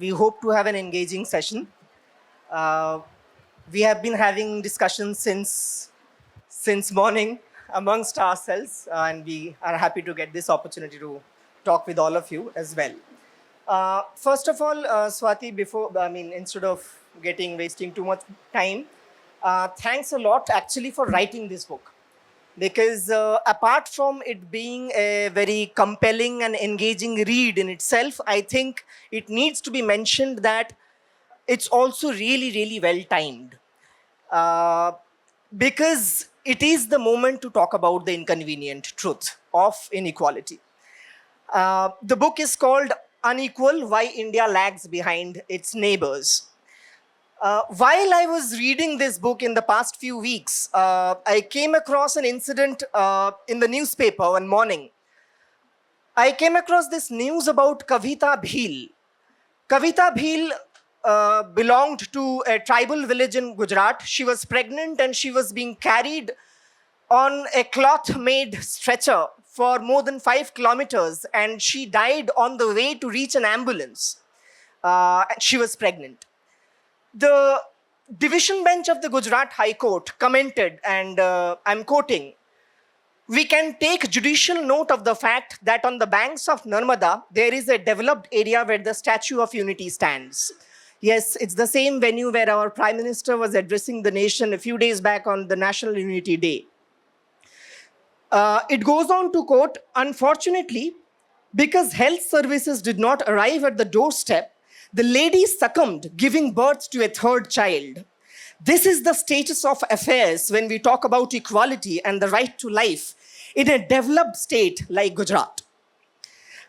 We hope to have an engaging session. Uh, we have been having discussions since morning amongst ourselves, and we are happy to get this opportunity to talk with all of you as well. First of all, Swati, instead of wasting too much time, thanks a lot actually for writing this book. Because apart from it being a very compelling and engaging read in itself, I think it needs to be mentioned that it's also really, really well timed. Uh, because it is the moment to talk about the inconvenient truth of inequality. The book is called Unequal: Why India Lags Behind Its Neighbors. While I was reading this book in the past few weeks, I came across an incident in the newspaper one morning. I came across this news about Kavita Bhil. Kavita Bhil belonged to a tribal village in Gujarat. She was pregnant and she was being carried on a cloth-made stretcher for more than 5 kilometers, and she died on the way to reach an ambulance. She was pregnant. The division bench of the Gujarat High Court commented, and I'm quoting, "We can take judicial note of the fact that on the banks of Narmada, there is a developed area where the Statue of Unity stands." Yes, it's the same venue where our Prime Minister was addressing the nation a few days back on the National Unity Day. It goes on to quote, "Unfortunately, because health services did not arrive at the doorstep, the lady succumbed, giving birth to a third child. This is the status of affairs when we talk about equality and the right to life in a developed state like Gujarat."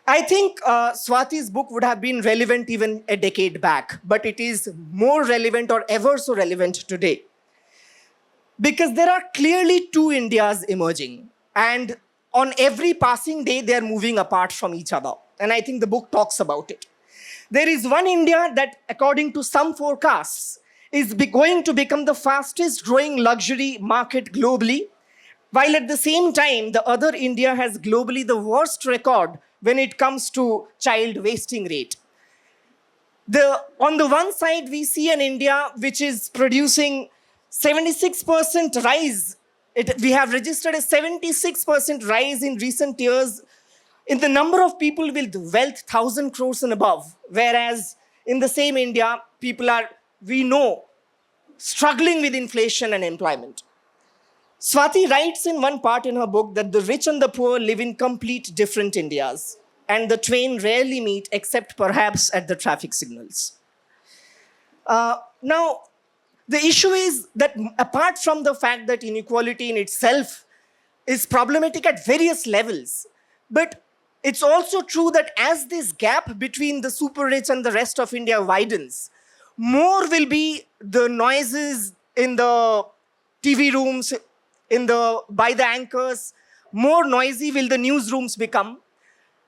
I think Swati's book would have been relevant even a decade back, but it is more relevant or ever so relevant today. Because there are clearly two Indias emerging, and on every passing day, they are moving apart from each other. And I think the book talks about it. There is one India that, according to some forecasts, is going to become the fastest growing luxury market globally, while at the same time, the other India has globally the worst record when it comes to child wasting rate. On the one side, we see an India which is producing 76% rise. We have registered a 76% rise in recent years in the number of people with wealth 1,000 crores and above. Whereas in the same India, people are, we know, struggling with inflation and employment. Swati writes in one part in her book that the rich and the poor live in complete different Indias, and the twain rarely meet except perhaps at the traffic signals. Now, the issue is that apart from the fact that inequality in itself is problematic at various levels, but it's also true that as this gap between the super rich and the rest of India widens, more will be the noises in the TV rooms, by the anchors, more noisy will the newsrooms become,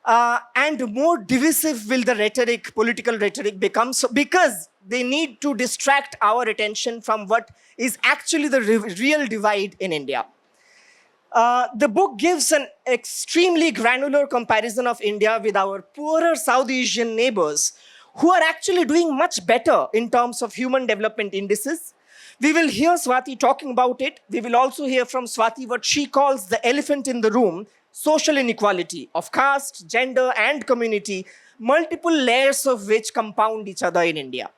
and more divisive will the political rhetoric become, because they need to distract our attention from what is actually the real divide in India. The book gives an extremely granular comparison of India with our poorer South Asian neighbors, who are actually doing much better in terms of human development indices. We will hear Swati talking about it. We will also hear from Swati what she calls the elephant in the room: social inequality of caste, gender, and community, multiple layers of which compound each other in India.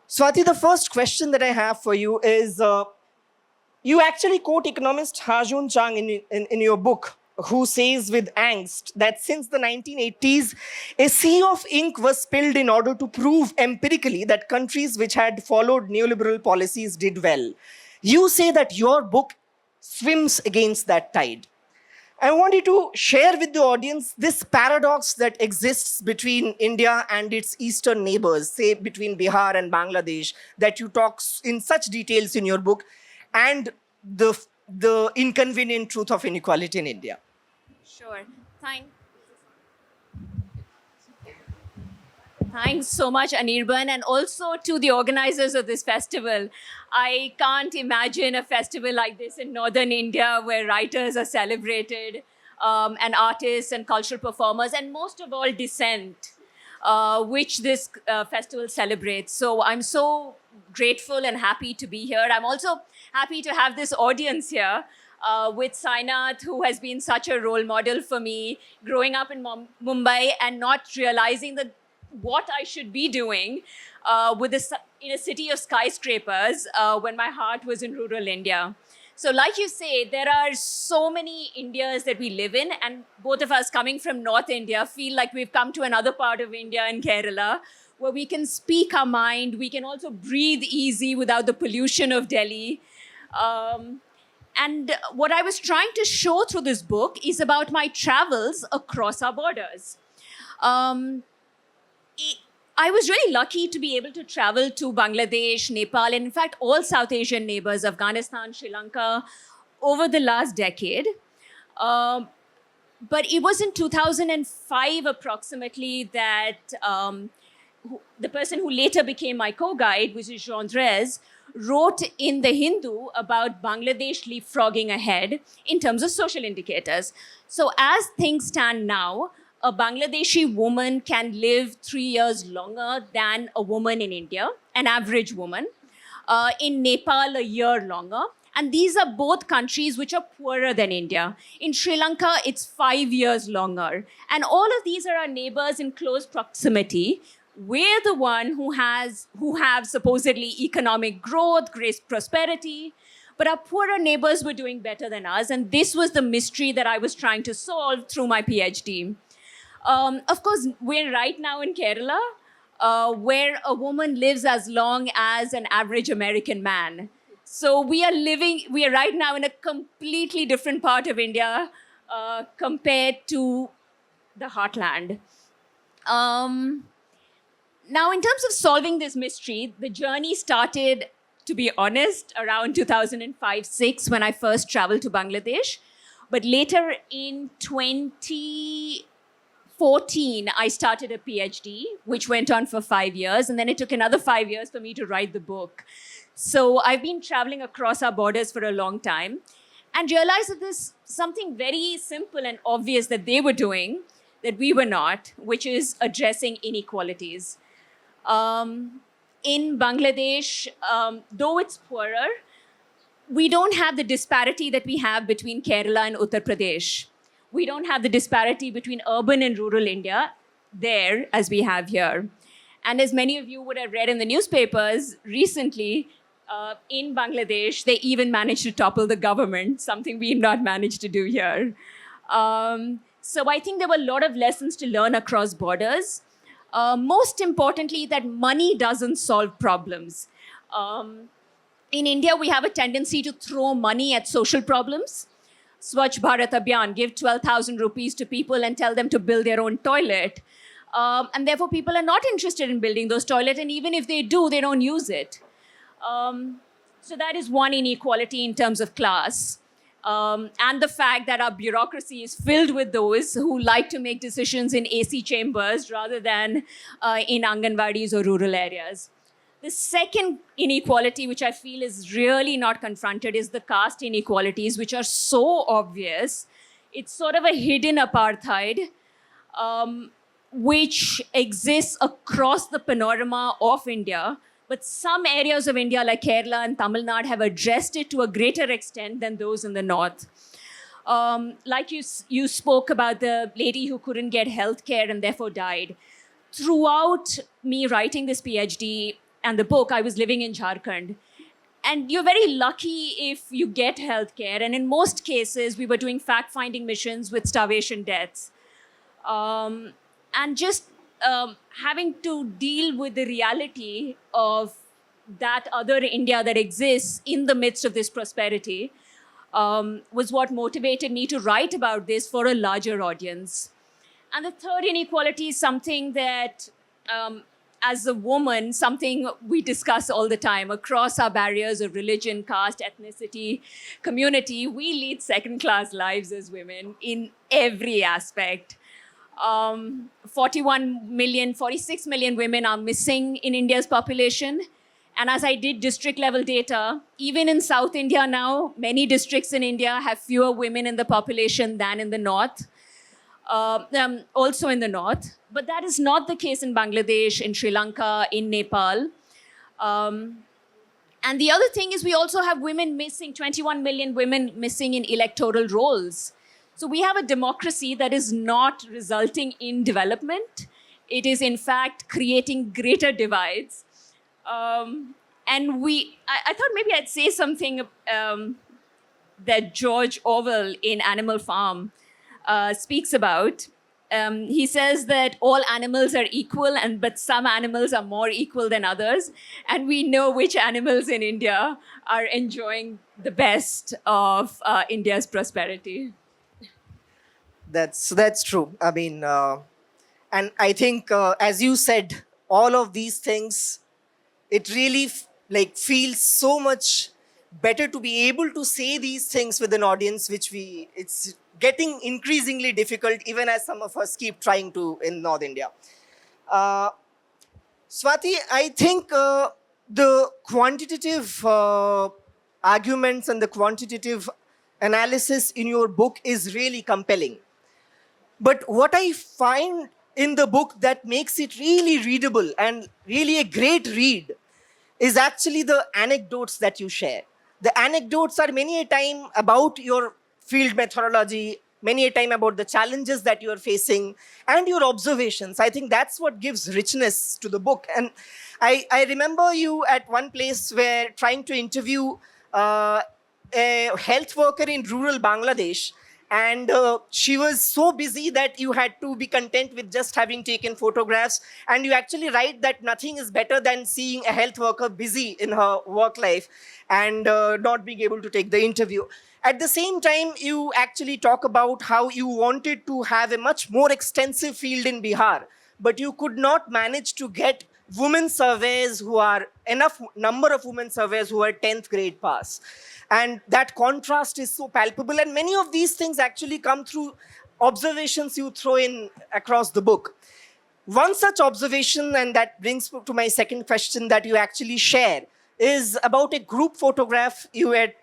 Swati, the first question that I have for you is, you actually quote economist Ha-Joon Chang in your book, who says with angst that since the 1980s, a sea of ink was spilled in order to prove empirically that countries which had followed neoliberal policies did well. You say that your book swims against that tide. I want you to share with the audience this paradox that exists between India and its eastern neighbors, say between Bihar and Bangladesh, that you talk in such details in your book, and the inconvenient truth of inequality in India. Sure. Thanks so much, Anirban, and also to the organizers of this festival. I can't imagine a festival like this in northern India where writers are celebrated, and artists and cultural performers, and most of all, dissent. which this festival celebrates. So I'm so grateful and happy to be here. I'm also happy to have this audience here with Sainath, who has been such a role model for me growing up in Mumbai and not realizing that what I should be doing in a city of skyscrapers when my heart was in rural India. So like you say, there are so many Indias that we live in, and both of us coming from North India feel like we've come to another part of India in Kerala where we can speak our mind, we can also breathe easy without the pollution of Delhi. And what I was trying to show through this book is about my travels across our borders. I was really lucky to be able to travel to Bangladesh, Nepal, and in fact, all South Asian neighbors, Afghanistan, Sri Lanka, over the last decade. But it was in 2005 approximately that the person who later became my co-guide, which is Jean Drèze, wrote in The Hindu about Bangladesh leapfrogging ahead in terms of social indicators. So as things stand now, a Bangladeshi woman can live 3 years longer than a woman in India, an average woman. In Nepal, a year longer. And these are both countries which are poorer than India. In Sri Lanka, it's 5 years longer. And all of these are our neighbors in close proximity. We're the one who have supposedly economic growth, great prosperity, but our poorer neighbors were doing better than us. And this was the mystery that I was trying to solve through my PhD. Of course, we're right now in Kerala, where a woman lives as long as an average American man. So we are right now in a completely different part of India compared to the heartland. Now, in terms of solving this mystery, the journey started, to be honest, around 2005-06 when I first traveled to Bangladesh. But later in 2014, I started a PhD, which went on for 5 years. And then it took another 5 years for me to write the book. So I've been traveling across our borders for a long time and realized that there's something very simple and obvious that they were doing that we were not, which is addressing inequalities. In Bangladesh, though it's poorer, we don't have the disparity that we have between Kerala and Uttar Pradesh. We don't have the disparity between urban and rural India there as we have here. And as many of you would have read in the newspapers recently, in Bangladesh, they even managed to topple the government, something we've not managed to do here. So I think there were a lot of lessons to learn across borders. Most importantly, that money doesn't solve problems. In India, we have a tendency to throw money at social problems. Swachh Bharat Abhiyan, give 12,000 rupees to people and tell them to build their own toilet. And therefore, people are not interested in building those toilets. And even if they do, they don't use it. So that is one inequality in terms of class. And the fact that our bureaucracy is filled with those who like to make decisions in AC chambers rather than in Anganwadis or rural areas. The second inequality, which I feel is really not confronted, is the caste inequalities, which are so obvious. It's sort of a hidden apartheid, which exists across the panorama of India. But some areas of India, like Kerala and Tamil Nadu, have addressed it to a greater extent than those in the north. Like you spoke about the lady who couldn't get healthcare and therefore died. Throughout me writing this PhD and the book, I was living in Jharkhand. And you're very lucky if you get healthcare. And in most cases, we were doing fact-finding missions with starvation deaths. And just having to deal with the reality of that other India that exists in the midst of this prosperity was what motivated me to write about this for a larger audience. And the third inequality is something that, as a woman, something we discuss all the time. Across our barriers of religion, caste, ethnicity, community, we lead second-class lives as women in every aspect. 46 million women are missing in India's population. And as I did district level data, even in South India now, many districts in India have fewer women in the population than in the north. also in the north. But that is not the case in Bangladesh, in Sri Lanka, in Nepal. Um, and the other thing is we also have women missing, 21 million women missing in electoral roles. So we have a democracy that is not resulting in development. It is, in fact, creating greater divides. I thought maybe I'd say something that George Orwell in Animal Farm speaks about. He says that all animals are equal, but some animals are more equal than others. And we know which animals in India are enjoying the best of India's prosperity. That's true. I mean, and I think, as you said, all of these things, it really feels so much better to be able to say these things with an audience, which it's getting increasingly difficult, even as some of us keep trying to in North India. Swati, I think the quantitative arguments and the quantitative analysis in your book is really compelling. But what I find in the book that makes it really readable and really a great read is actually the anecdotes that you share. The anecdotes are many a time about your field methodology, many a time about the challenges that you are facing and your observations. I think that's what gives richness to the book. And I remember you at one place where trying to interview a health worker in rural Bangladesh, and she was so busy that you had to be content with just having taken photographs. And you actually write that nothing is better than seeing a health worker busy in her work life and not being able to take the interview. At the same time, you actually talk about how you wanted to have a much more extensive field in Bihar, but you could not manage to get women surveyors who are enough number of women surveyors who are 10th grade pass. And that contrast is so palpable. And many of these things actually come through observations you throw in across the book. One such observation, and that brings to my second question that you actually share, is about a group photograph you had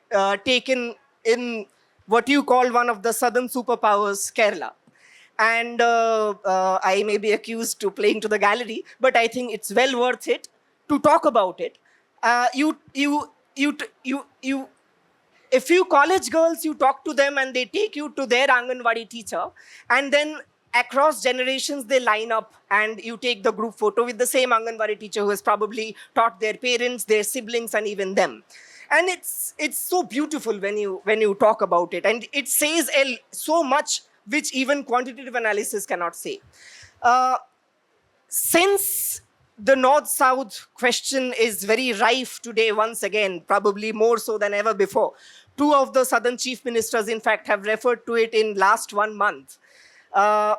taken in what you call one of the southern superpowers, Kerala. And I may be accused to playing to the gallery, but I think it's well worth it to talk about it. A few college girls, you talk to them and they take you to their Anganwadi teacher, and then across generations they line up and you take the group photo with the same Anganwadi teacher who has probably taught their parents, their siblings, and even them. And it's so beautiful when you talk about it, and it says so much which even quantitative analysis cannot say. Since the North-South question is very rife today once again, probably more so than ever before. Two of the Southern chief ministers, in fact, have referred to it in last 1 month. Why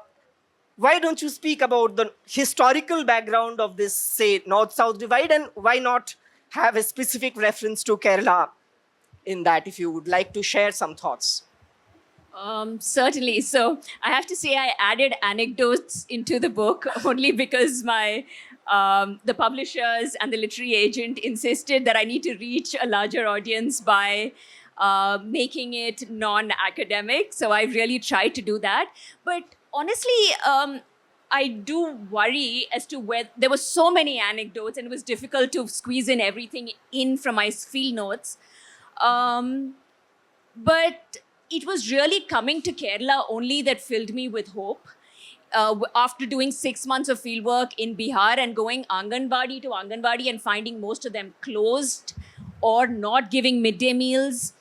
don't you speak about the historical background of this, say, North-South divide, and why not have a specific reference to Kerala in that, if you would like to share some thoughts? Certainly. So I have to say I added anecdotes into the book only because the publishers and the literary agent insisted that I need to reach a larger audience by making it non-academic. So I really tried to do that. But honestly, I do worry as to where there were so many anecdotes and it was difficult to squeeze in everything in from my field notes. But it was really coming to Kerala only that filled me with hope. After doing 6 months of fieldwork in Bihar and going Anganwadi to Anganwadi and finding most of them closed or not giving midday meals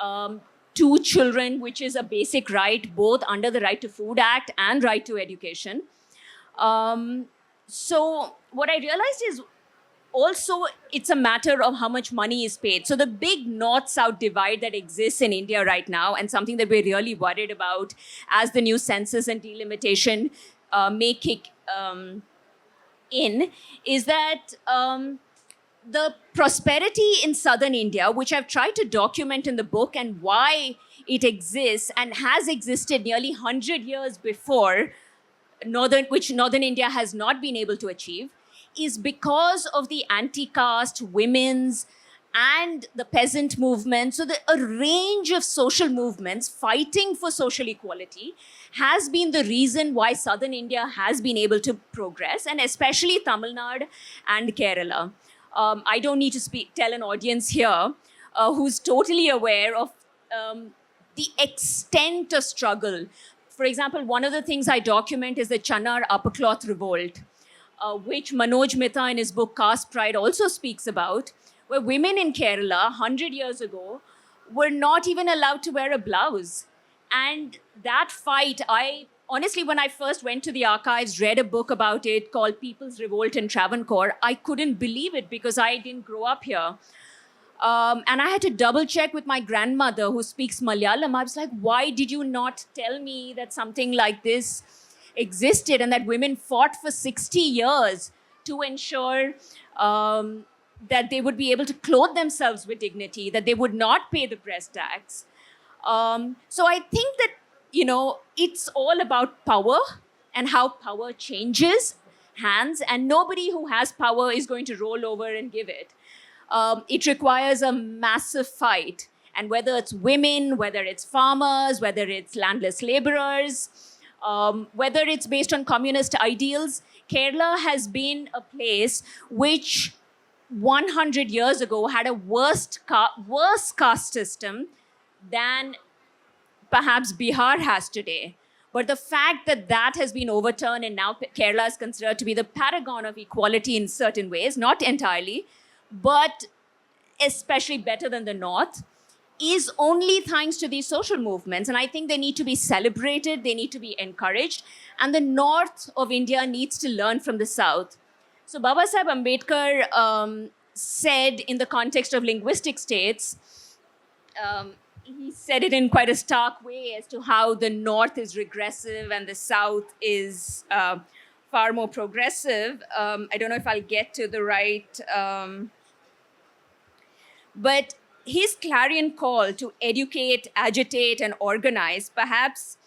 to children, which is a basic right, both under the Right to Food Act and Right to Education. So what I realized is also it's a matter of how much money is paid. So the big North-South divide that exists in India right now, and something that we're really worried about as the new census and delimitation may kick in, is that the prosperity in southern India, which I've tried to document in the book and why it exists and has existed nearly 100 years before, which northern India has not been able to achieve, is because of the anti-caste, women's, and the peasant movement. So a range of social movements fighting for social equality has been the reason why southern India has been able to progress, and especially Tamil Nadu and Kerala. I don't need to tell an audience here who's totally aware of the extent of struggle. For example, one of the things I document is the Channar upper cloth revolt, which Manoj Mehta in his book Caste Pride also speaks about, where women in Kerala 100 years ago were not even allowed to wear a blouse. And that fight, I honestly, when I first went to the archives, read a book about it called People's Revolt in Travancore, I couldn't believe it because I didn't grow up here. And I had to double check with my grandmother who speaks Malayalam. I was like, why did you not tell me that something like this existed and that women fought for 60 years to ensure that they would be able to clothe themselves with dignity, that they would not pay the breast tax. So I think that, it's all about power and how power changes hands, and nobody who has power is going to roll over and give it. It requires a massive fight. And whether it's women, whether it's farmers, whether it's landless laborers, whether it's based on communist ideals, Kerala has been a place which 100 years ago had a worse caste system than perhaps Bihar has today. But the fact that that has been overturned and now Kerala is considered to be the paragon of equality in certain ways, not entirely, but especially better than the North, is only thanks to these social movements. And I think they need to be celebrated, they need to be encouraged, and the North of India needs to learn from the South. So Babasaheb Ambedkar said in the context of linguistic states, he said it in quite a stark way as to how the North is regressive and the South is far more progressive. I don't know if I'll get to the right... But his clarion call to educate, agitate, and organize, perhaps,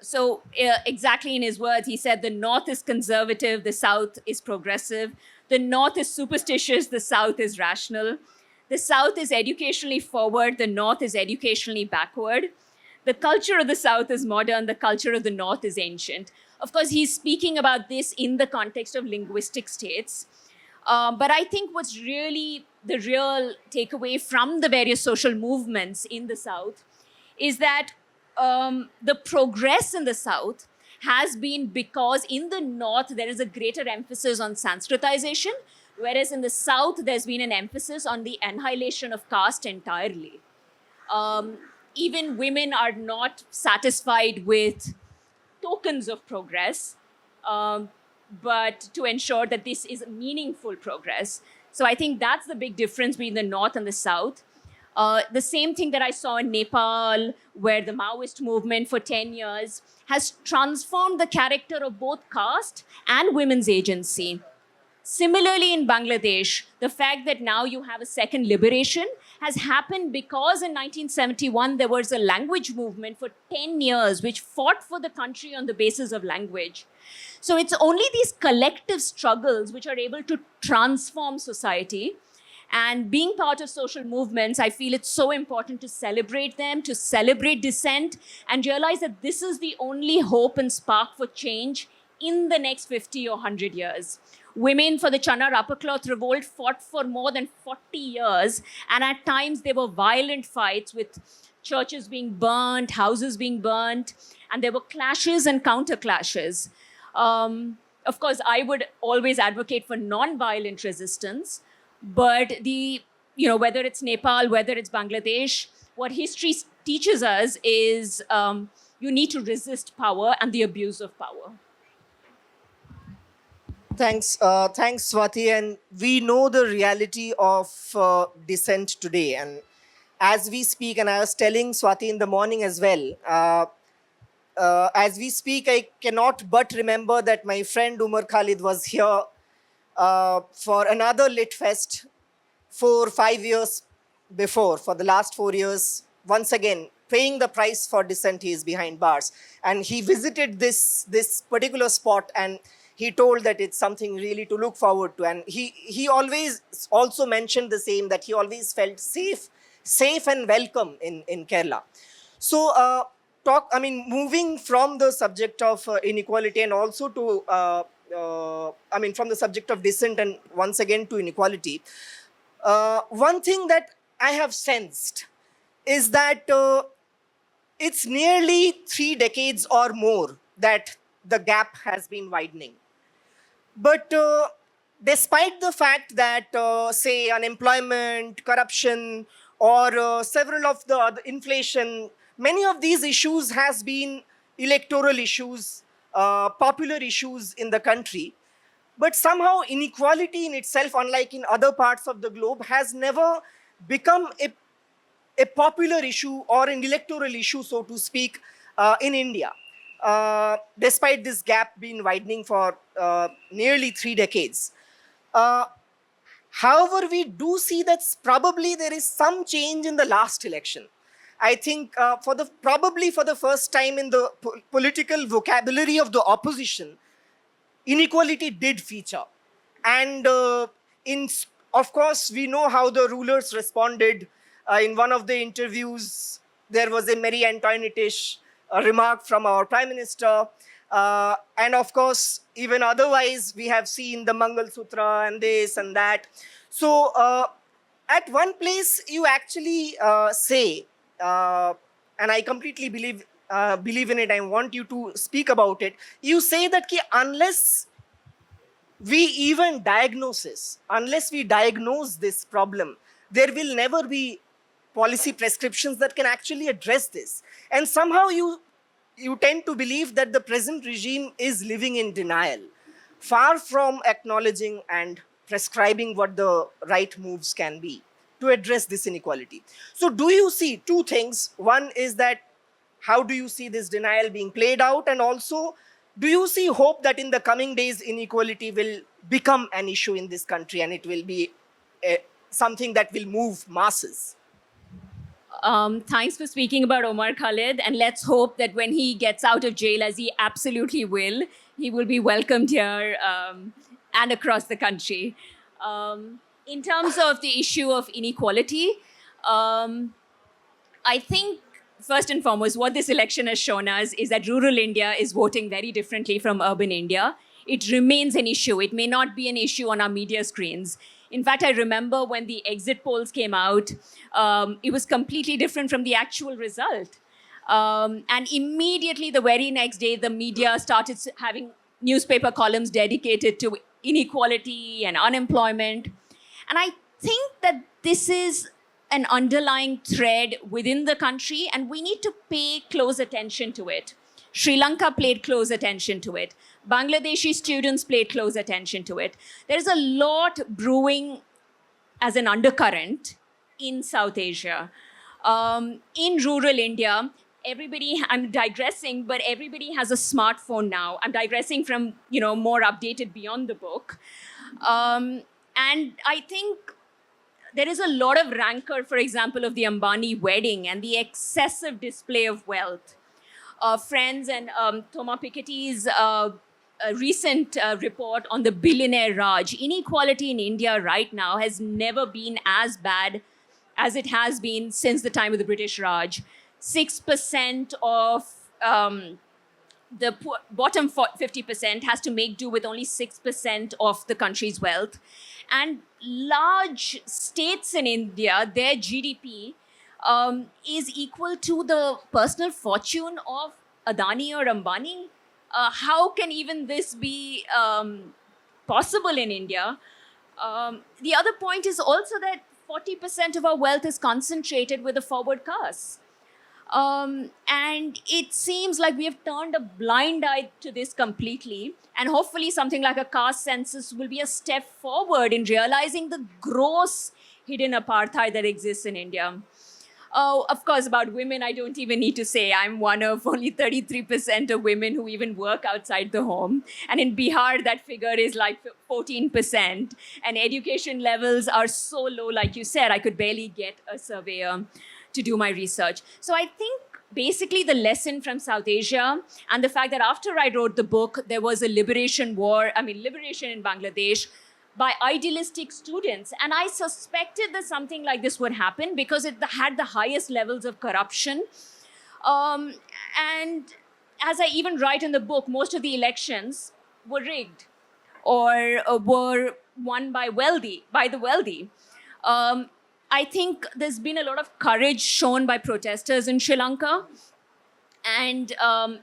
so exactly in his words, he said the North is conservative, the South is progressive. The North is superstitious, the South is rational. The South is educationally forward, the North is educationally backward. The culture of the South is modern, the culture of the North is ancient. Of course, he's speaking about this in the context of linguistic states. But I think what's really the real takeaway from the various social movements in the South is that the progress in the South has been because in the North there is a greater emphasis on Sanskritization, whereas in the South there's been an emphasis on the annihilation of caste entirely. Even women are not satisfied with tokens of progress, but to ensure that this is meaningful progress. So I think that's the big difference between the North and the South. The same thing that I saw in Nepal, where the Maoist movement for 10 years has transformed the character of both caste and women's agency. Similarly, in Bangladesh, the fact that now you have a second liberation has happened because in 1971 there was a language movement for 10 years which fought for the country on the basis of language. So it's only these collective struggles which are able to transform society. And being part of social movements, I feel it's so important to celebrate them, to celebrate dissent, and realize that this is the only hope and spark for change in the next 50 or 100 years. Women for the Channar upper cloth revolt fought for more than 40 years, and at times there were violent fights with churches being burnt, houses being burnt, and there were clashes and counter-clashes. Of course, I would always advocate for non-violent resistance, but whether it's Nepal, whether it's Bangladesh, what history teaches us is you need to resist power and the abuse of power. Thanks, Swati. And we know the reality of dissent today. And as we speak, and I was telling Swati in the morning as well, as we speak, I cannot but remember that my friend Umar Khalid was here for another Lit Fest 4-5 years before. For the last 4 years, once again, paying the price for dissent, he is behind bars. And he visited this particular spot, and he told that it's something really to look forward to. And he always also mentioned the same, that he always felt safe and welcome in Kerala. So, moving from the subject of inequality and also to, from the subject of dissent and once again to inequality, one thing that I have sensed is that it's nearly 3 decades or more that the gap has been widening. But despite the fact that, say, unemployment, corruption, or several of the other inflation, many of these issues has been electoral issues, popular issues in the country. But somehow inequality in itself, unlike in other parts of the globe, has never become a popular issue or an electoral issue, so to speak, in India, despite this gap being widening for nearly 3 decades. However, we do see that probably there is some change in the last election. I think probably for the first time in the political vocabulary of the opposition, inequality did feature. And of course, we know how the rulers responded. In one of the interviews, there was a Marie Antoinette-ish remark from our Prime Minister. And of course, even otherwise, we have seen the Mangal Sutra and this and that. So at one place, you actually say, and I completely believe in it, I want you to speak about it. You say that unless we diagnose this problem, there will never be policy prescriptions that can actually address this. And somehow you tend to believe that the present regime is living in denial, far from acknowledging and prescribing what the right moves can be to address this inequality. So do you see two things? One is that how do you see this denial being played out? And also, do you see hope that in the coming days, inequality will become an issue in this country and it will be something that will move masses? Thanks for speaking about Omar Khalid, and let's hope that when he gets out of jail, as he absolutely will, he will be welcomed here and across the country. In terms of the issue of inequality, I think first and foremost, what this election has shown us is that rural India is voting very differently from urban India. It remains an issue. It may not be an issue on our media screens. In fact, I remember when the exit polls came out, it was completely different from the actual result. And immediately the very next day, the media started having newspaper columns dedicated to inequality and unemployment. And I think that this is an underlying thread within the country, and we need to pay close attention to it. Sri Lanka paid close attention to it. Bangladeshi students paid close attention to it. There's a lot brewing as an undercurrent in South Asia. In rural India, I'm digressing, but everybody has a smartphone now. I'm digressing from, more updated beyond the book. And I think there is a lot of rancor, for example, of the Ambani wedding and the excessive display of wealth. Friends and Thomas Piketty's recent report on the billionaire Raj. Inequality in India right now has never been as bad as it has been since the time of the British Raj. 6% of the bottom 50% has to make do with only 6% of the country's wealth. And large states in India, their GDP is equal to the personal fortune of Adani or Ambani. How can even this be possible in India? The other point is also that 40% of our wealth is concentrated with the forward castes. And it seems like we have turned a blind eye to this completely. And hopefully something like a caste census will be a step forward in realizing the gross hidden apartheid that exists in India. Of course, about women, I don't even need to say. I'm one of only 33% of women who even work outside the home. And in Bihar, that figure is like 14%. And education levels are so low, like you said, I could barely get a surveyor to do my research. So I think basically the lesson from South Asia and the fact that after I wrote the book, there was a liberation in Bangladesh by idealistic students. And I suspected that something like this would happen because it had the highest levels of corruption. And as I even write in the book, most of the elections were rigged or were won by the wealthy. I think there's been a lot of courage shown by protesters in Sri Lanka and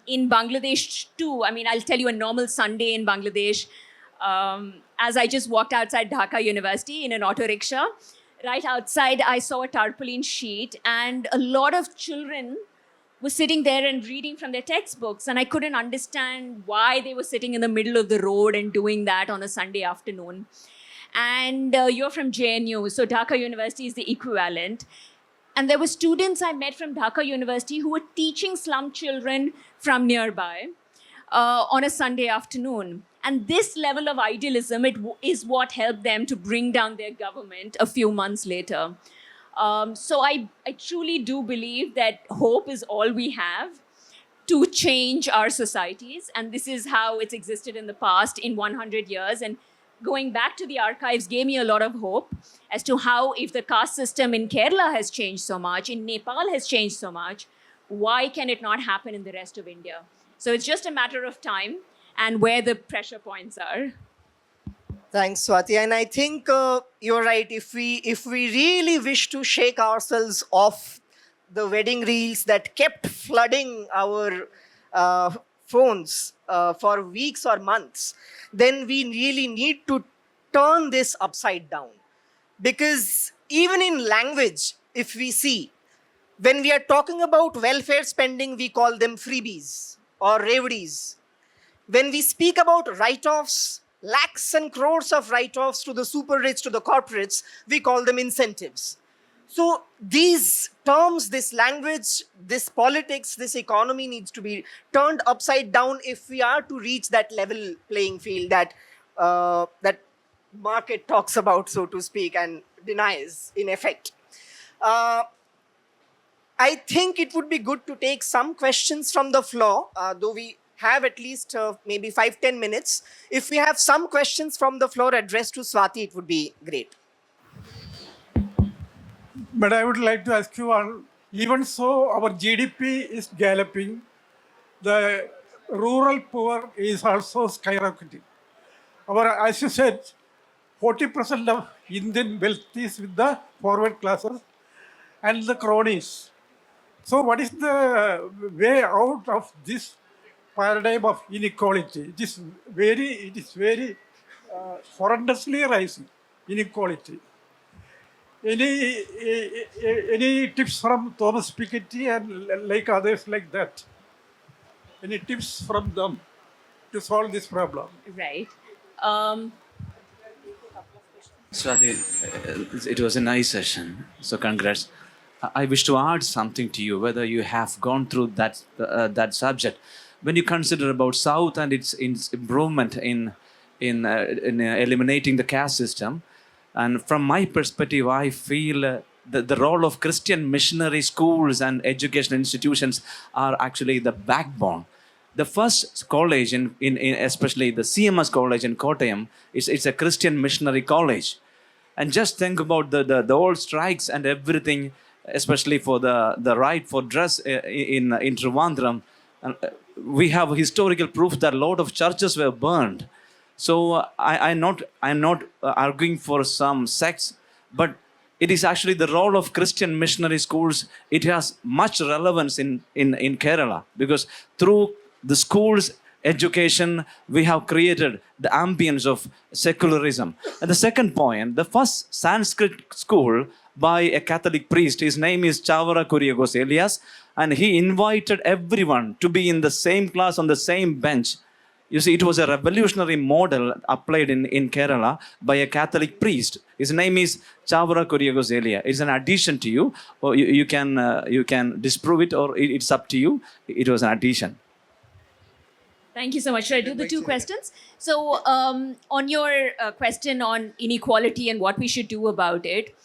in Bangladesh too. I mean, I'll tell you a normal Sunday in Bangladesh. As I just walked outside Dhaka University in an auto rickshaw, right outside I saw a tarpaulin sheet and a lot of children were sitting there and reading from their textbooks, and I couldn't understand why they were sitting in the middle of the road and doing that on a Sunday afternoon. And you're from JNU, so Dhaka University is the equivalent. And there were students I met from Dhaka University who were teaching slum children from nearby on a Sunday afternoon. And this level of idealism is what helped them to bring down their government a few months later. So I truly do believe that hope is all we have to change our societies. And this is how it's existed in the past in 100 years. And going back to the archives gave me a lot of hope as to how, if the caste system in Kerala has changed so much, in Nepal has changed so much, why can it not happen in the rest of India? So it's just a matter of time and where the pressure points are. Thanks, Swati. And I think you're right. If we really wish to shake ourselves off the wedding reels that kept flooding our phones for weeks or months, then we really need to turn this upside down. Because even in language, if we see, when we are talking about welfare spending, we call them freebies or reveries. When we speak about write-offs, lakhs and crores of write-offs to the super rich, to the corporates, we call them incentives. So these terms, this language, this politics, this economy needs to be turned upside down if we are to reach that level playing field that that market talks about, so to speak, and denies in effect. I think it would be good to take some questions from the floor, though we have at least maybe 5-10 minutes. If we have some questions from the floor addressed to Swati, it would be great. But I would like to ask you one, even so our GDP is galloping, the rural poor is also skyrocketing. As you said, 40% of Indian wealth is with the forward classes and the cronies. So what is the way out of this paradigm of inequality? It is very horrendously rising inequality. Any tips from Thomas Piketty and like others like that? Any tips from them to solve this problem? Right. Swati, it was a nice session. So congrats. I wish to add something to you, whether you have gone through that subject. When you consider about South and its improvement in eliminating the caste system, and from my perspective, I feel the role of Christian missionary schools and educational institutions are actually the backbone. The first college, in especially the CMS college in Kottayam, it's a Christian missionary college. And just think about the old strikes and everything, especially for the right for dress in Trivandrum. We have historical proof that a lot of churches were burned. So I'm not arguing for some sects, but it is actually the role of Christian missionary schools. It has much relevance in Kerala, because through the schools education, we have created the ambience of secularism. And the second point, the first Sanskrit school by a Catholic priest, his name is Chavara Kuriakose Elias, and he invited everyone to be in the same class on the same bench. You see, it was a revolutionary model applied in Kerala by a Catholic priest. His name is Chavara Kuriakose Elias. It's an addition to you, or you can disprove it, or it's up to you. It was an addition. Thank you so much. Should I do the two questions? So on your question on inequality and what we should do about it,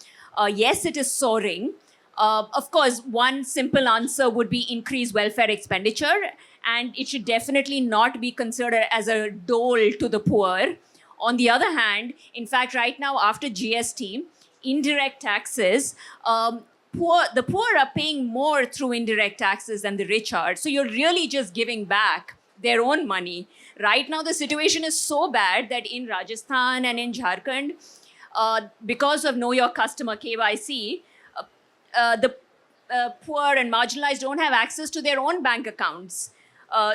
yes, it is soaring. Of course, one simple answer would be increase welfare expenditure, and it should definitely not be considered as a dole to the poor. On the other hand, in fact, right now after GST, indirect taxes, the poor are paying more through indirect taxes than the rich are. So you're really just giving back their own money. Right now, the situation is so bad that in Rajasthan and in Jharkhand, because of Know Your Customer KYC, the poor and marginalized don't have access to their own bank accounts.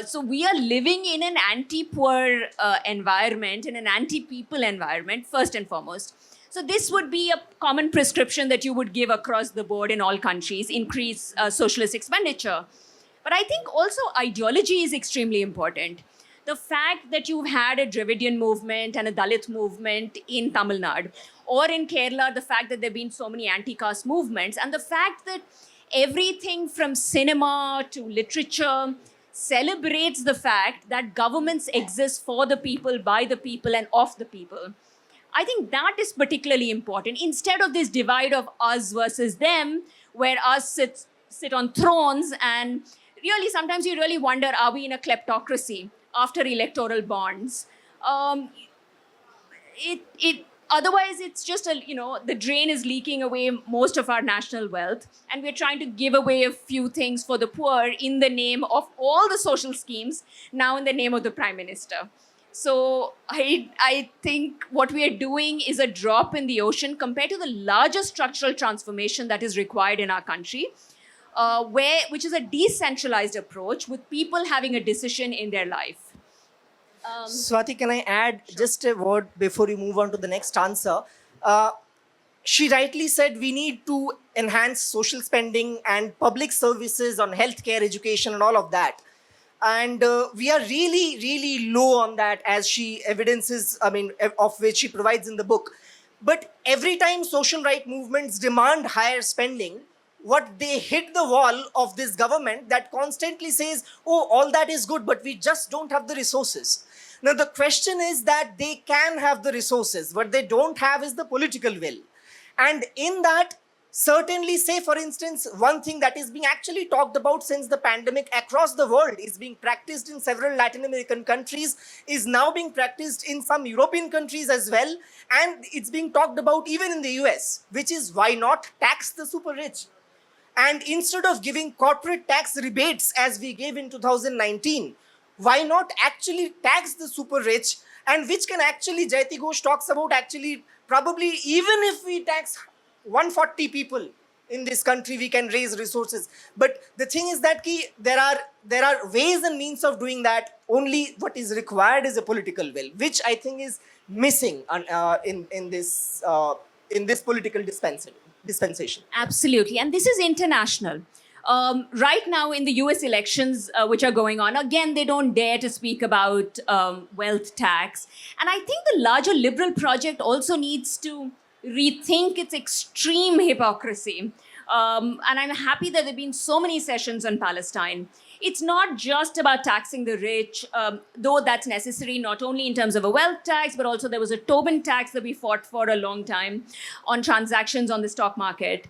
So we are living in an anti-poor environment, in an anti-people environment, first and foremost. So this would be a common prescription that you would give across the board in all countries, increase socialist expenditure. But I think also ideology is extremely important. The fact that you've had a Dravidian movement and a Dalit movement in Tamil Nadu, or in Kerala, the fact that there have been so many anti-caste movements, and the fact that everything from cinema to literature celebrates the fact that governments exist for the people, by the people, and of the people. I think that is particularly important. Instead of this divide of us versus them, where us sit on thrones, and really sometimes you really wonder, are we in a kleptocracy after electoral bonds? Otherwise, it's just the drain is leaking away most of our national wealth, and we're trying to give away a few things for the poor in the name of all the social schemes, now in the name of the Prime Minister. So I think what we are doing is a drop in the ocean compared to the larger structural transformation that is required in our country, which is a decentralized approach with people having a decision in their life. Swati, can I add just a word before you move on to the next answer? She rightly said we need to enhance social spending and public services on healthcare, education, and all of that. And we are really, really low on that, as she evidences, of which she provides in the book. But every time social right movements demand higher spending, what they hit the wall of this government that constantly says, oh, all that is good, but we just don't have the resources. Now, the question is that they can have the resources. What they don't have is the political will. And in that, certainly, say, for instance, one thing that is being actually talked about since the pandemic across the world is being practiced in several Latin American countries, is now being practiced in some European countries as well. And it's being talked about even in the US, which is why not tax the super rich? And instead of giving corporate tax rebates as we gave in 2019, why not actually tax the super rich? And which can actually, Jayati Ghosh talks about actually, probably even if we tax 140 people in this country, we can raise resources. But the thing is that there are ways and means of doing that. Only what is required is a political will, which I think is missing in this political dispensation. Absolutely. And this is international. Right now in the US elections, which are going on, again, they don't dare to speak about wealth tax. And I think the larger liberal project also needs to rethink its extreme hypocrisy. And I'm happy that there have been so many sessions on Palestine. It's not just about taxing the rich, though that's necessary, not only in terms of a wealth tax, but also there was a Tobin tax that we fought for a long time on transactions on the stock market.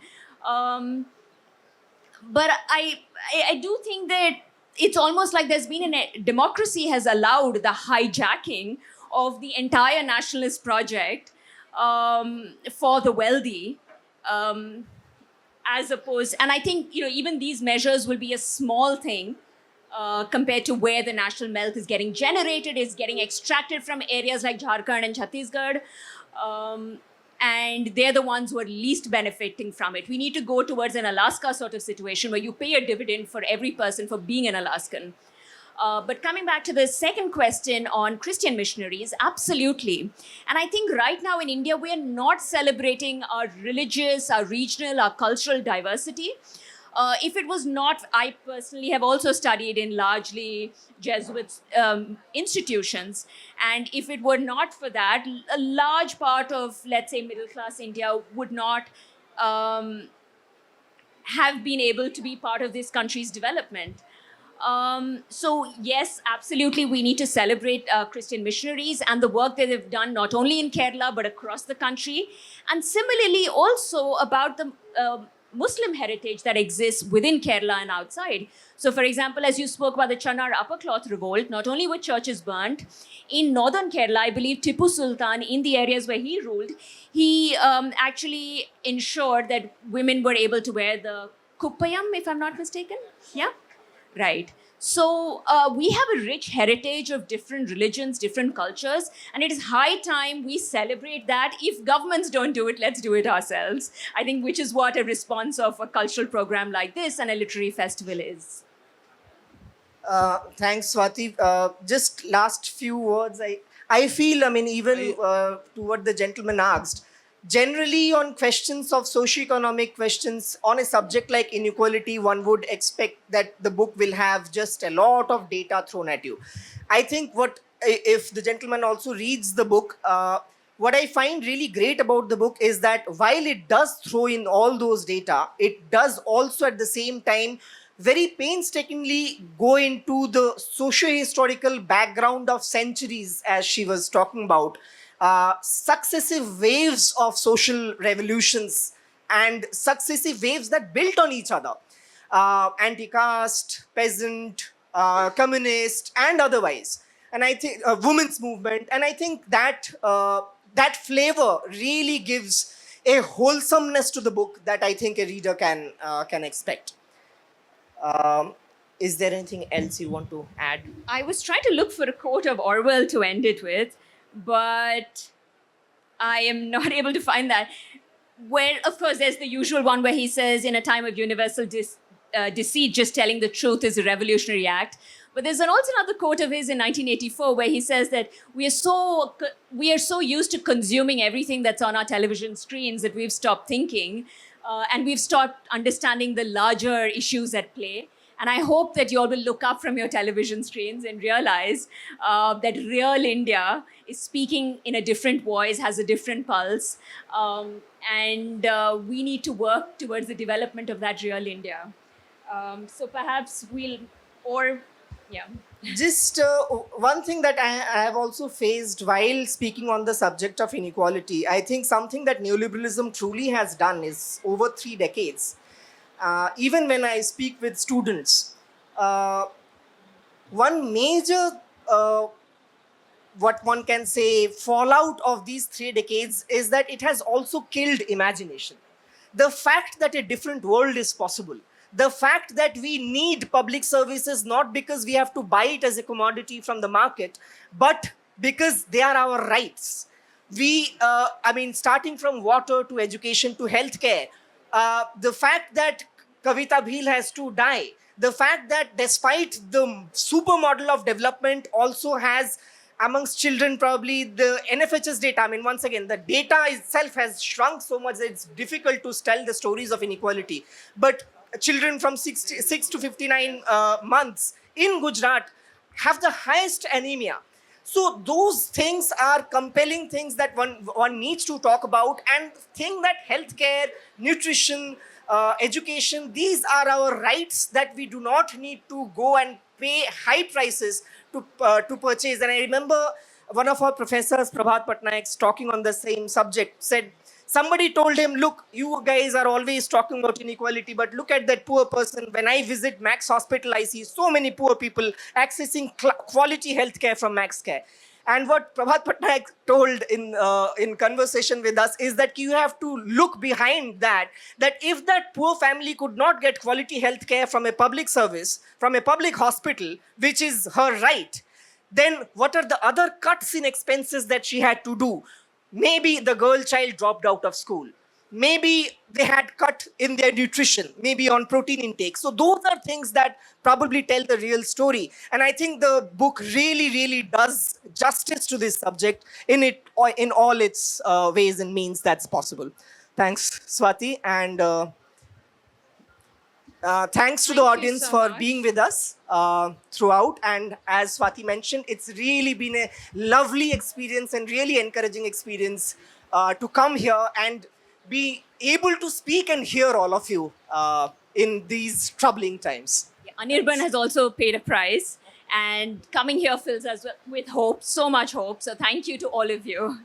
But I do think that it's almost like there's been democracy has allowed the hijacking of the entire nationalist project for the wealthy, as opposed, and I think even these measures will be a small thing compared to where the national wealth is getting generated, is getting extracted from areas like Jharkhand and Chhattisgarh. And they're the ones who are least benefiting from it. We need to go towards an Alaska sort of situation where you pay a dividend for every person for being an Alaskan. But coming back to the second question on Christian missionaries, absolutely. And I think right now in India, we are not celebrating our religious, our regional, our cultural diversity. If it was not, I personally have also studied in largely Jesuit institutions. And if it were not for that, a large part of, let's say, middle-class India would not have been able to be part of this country's development. So yes, absolutely, we need to celebrate Christian missionaries and the work that they've done, not only in Kerala, but across the country. And similarly, also about the Muslim heritage that exists within Kerala and outside. So, for example, as you spoke about the Channar upper cloth revolt, not only were churches burnt, in northern Kerala, I believe Tipu Sultan, in the areas where he ruled, he actually ensured that women were able to wear the kuppayam, if I'm not mistaken. Yeah? Right. So we have a rich heritage of different religions, different cultures, and it is high time we celebrate that. If governments don't do it, let's do it ourselves. I think which is what a response of a cultural program like this and a literary festival is. Thanks, Swati. Just last few words. I feel, I mean, even to what the gentleman asked, generally on questions of socioeconomic questions, on a subject like inequality, one would expect that the book will have just a lot of data thrown at you. I think if the gentleman also reads the book, what I find really great about the book is that while it does throw in all those data, it does also at the same time very painstakingly go into the socio-historical background of centuries, as she was talking about. Successive waves of social revolutions and successive waves that built on each other. Anti-caste, peasant, communist, and otherwise. And I think women's movement. And I think that that flavor really gives a wholesomeness to the book that I think a reader can expect. Is there anything else you want to add? I was trying to look for a quote of Orwell to end it with, but I am not able to find that. Where, of course, there's the usual one where he says, in a time of universal deceit, just telling the truth is a revolutionary act. But there's also another quote of his in 1984 where he says that we are so used to consuming everything that's on our television screens that we've stopped thinking and we've stopped understanding the larger issues at play. And I hope that you all will look up from your television screens and realize that real India is speaking in a different voice, has a different pulse. And we need to work towards the development of that real India. So perhaps yeah. Just one thing that I have also faced while speaking on the subject of inequality, I think something that neoliberalism truly has done is over 3 decades. Even when I speak with students, one major, what one can say, fallout of these 3 decades is that it has also killed imagination. The fact that a different world is possible, the fact that we need public services not because we have to buy it as a commodity from the market, but because they are our rights. Starting from water to education to healthcare, the fact that Kavita Bhil has to die, the fact that despite the supermodel of development also has amongst children probably the NFHS data. Once again, the data itself has shrunk so much that it's difficult to tell the stories of inequality. But children from 6 to 59 months in Gujarat have the highest anemia. So those things are compelling things that one needs to talk about, and think that healthcare, nutrition, education, these are our rights that we do not need to go and pay high prices to purchase. And I remember one of our professors, Prabhat Patnaik, talking on the same subject, said, somebody told him, look, you guys are always talking about inequality, but look at that poor person. When I visit Max Hospital, I see so many poor people accessing quality healthcare from Max Care. And what Prabhat Patnaik told in conversation with us is that you have to look behind that if that poor family could not get quality healthcare from a public service, from a public hospital, which is her right, then what are the other cuts in expenses that she had to do? Maybe the girl child dropped out of school. Maybe they had cut in their nutrition, maybe on protein intake. So those are things that probably tell the real story. And I think the book really, really does justice to this subject in all its ways and means that's possible. Thanks, Swati. And thanks to the audience for being with us throughout. And as Swati mentioned, it's really been a lovely experience and really encouraging experience to come here and be able to speak and hear all of you in these troubling times. Yeah, Anirban has also paid a price, and coming here fills us with hope, so much hope. So thank you to all of you.